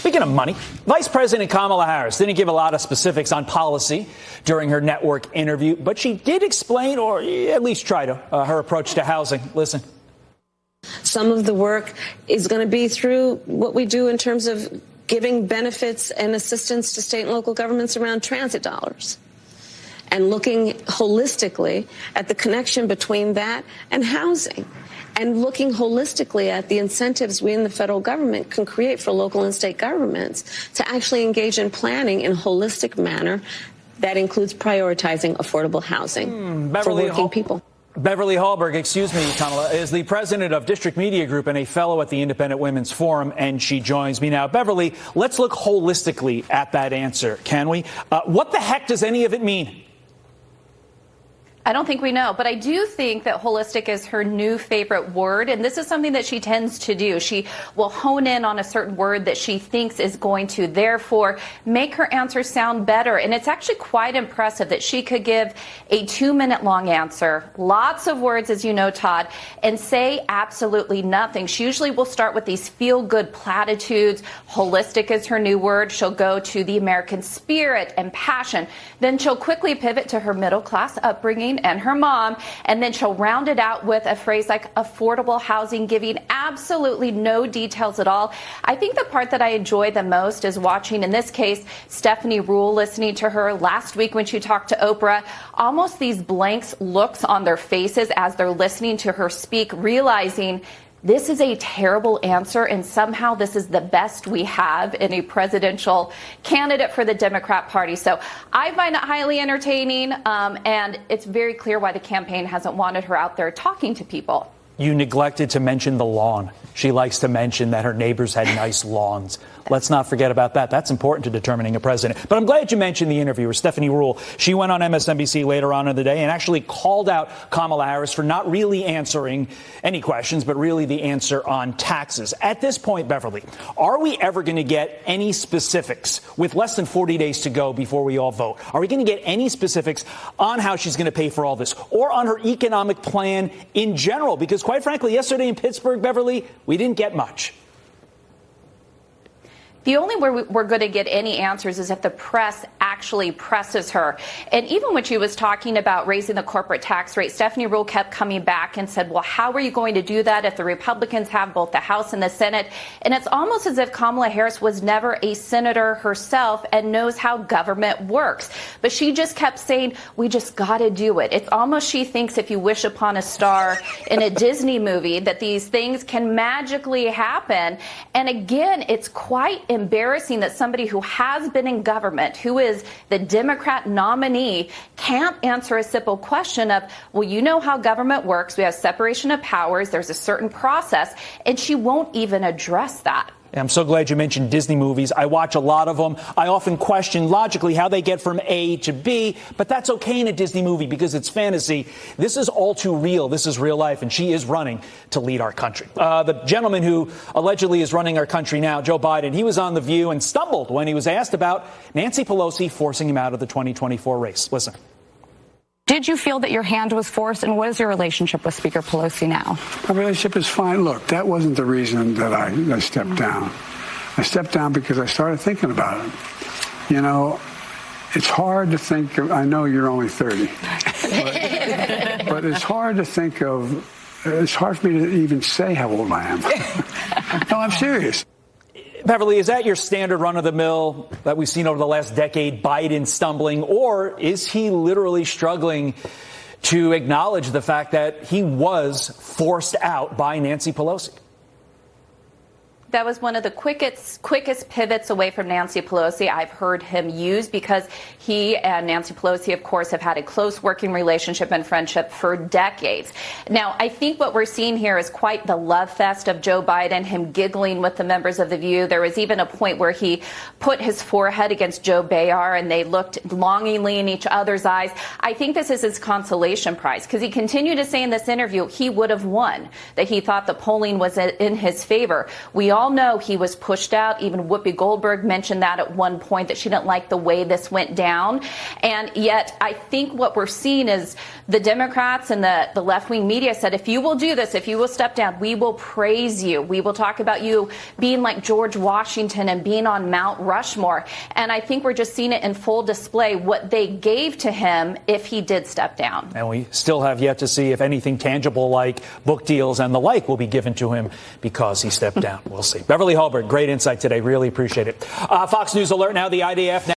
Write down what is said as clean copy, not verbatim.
Speaking of money, Vice President Kamala Harris didn't give a lot of specifics on policy during her network interview, but she did explain, or at least try to, her approach to housing. Listen. Some of the work is going to be through what we do in terms of giving benefits and assistance to state and local governments around transit dollars, and looking holistically at the connection between that and housing, and looking holistically at the incentives we in the federal government can create for local and state governments to actually engage in planning in a holistic manner that includes prioritizing affordable housing for working people. Beverly Hallberg, excuse me, Kamala, is the president of District Media Group and a fellow at the Independent Women's Forum, and she joins me now. Beverly, let's look holistically at that answer, can we? What the heck does any of it mean? I don't think we know, but I do think that holistic is her new favorite word, and this is something that she tends to do. She will hone in on a certain word that she thinks is going to, therefore, make her answer sound better. And it's actually quite impressive that she could give a 2-minute long answer, lots of words, as you know, Todd, and say absolutely nothing. She usually will start with these feel-good platitudes. Holistic is her new word. She'll go to the American spirit and passion. Then she'll quickly pivot to her middle-class upbringing and her mom, and then she'll round it out with a phrase like affordable housing, giving absolutely no details at all. I think the part that I enjoy the most is watching, in this case, Stephanie Ruhle, listening to her last week when she talked to Oprah, almost these blank looks on their faces as they're listening to her speak, realizing this is a terrible answer, and somehow this is the best we have in a presidential candidate for the Democrat Party. So I find it highly entertaining, and it's very clear why the campaign hasn't wanted her out there talking to people. You neglected to mention the lawn. She likes to mention that her neighbors had nice lawns. Let's not forget about that. That's important to determining a president. But I'm glad you mentioned the interviewer, Stephanie Ruhle. She went on MSNBC later on in the day and actually called out Kamala Harris for not really answering any questions, but really the answer on taxes. At this point, Beverly, are we ever going to get any specifics with less than 40 days to go before we all vote? Are we going to get any specifics on how she's going to pay for all this or on her economic plan in general? Because quite frankly, yesterday in Pittsburgh, Beverly, we didn't get much. The only way we're going to get any answers is if the press actually presses her. And even when she was talking about raising the corporate tax rate, Stephanie Ruhle kept coming back and said, well, how are you going to do that if the Republicans have both the House and the Senate? And it's almost as if Kamala Harris was never a senator herself and knows how government works. But she just kept saying, we just got to do it. It's almost she thinks if you wish upon a star in a Disney movie that these things can magically happen. And again, it's quite embarrassing that somebody who has been in government, who is the Democrat nominee, can't answer a simple question of, well, you know how government works. We have separation of powers. There's a certain process. And she won't even address that. I'm so glad you mentioned Disney movies. I watch a lot of them. I often question logically how they get from A to B, but that's okay in a Disney movie because it's fantasy. This is all too real. This is real life, and she is running to lead our country. The gentleman who allegedly is running our country now, Joe Biden, he was on The View and stumbled when he was asked about Nancy Pelosi forcing him out of the 2024 race. Listen. Did you feel that your hand was forced, and what is your relationship with Speaker Pelosi now? My relationship is fine. Look, that wasn't the reason that I stepped down. I stepped down because I started thinking about it. You know, it's hard to think of, I know you're only 30, but it's hard to think of, it's hard for me to even say how old I am. No, I'm serious. Beverly, is that your standard run-of-the-mill that we've seen over the last decade, Biden stumbling, or is he literally struggling to acknowledge the fact that he was forced out by Nancy Pelosi? That was one of the quickest pivots away from Nancy Pelosi I've heard him use, because he and Nancy Pelosi, of course, have had a close working relationship and friendship for decades. Now, I think what we're seeing here is quite the love fest of Joe Biden, him giggling with the members of The View. There was even a point where he put his forehead against Joe Behar and they looked longingly in each other's eyes. I think this is his consolation prize, because he continued to say in this interview he would have won, that he thought the polling was in his favor. We all all know he was pushed out. Even Whoopi Goldberg mentioned that at one point, that she didn't like the way this went down. And yet I think what we're seeing is the Democrats and the left-wing media said, if you will do this, if you will step down, we will praise you. We will talk about you being like George Washington and being on Mount Rushmore. And I think we're just seeing it in full display what they gave to him if he did step down. And we still have yet to see if anything tangible like book deals and the like will be given to him because he stepped down. We'll see. Beverly Hallberg, great insight today. Really appreciate it. Fox News alert now. The IDF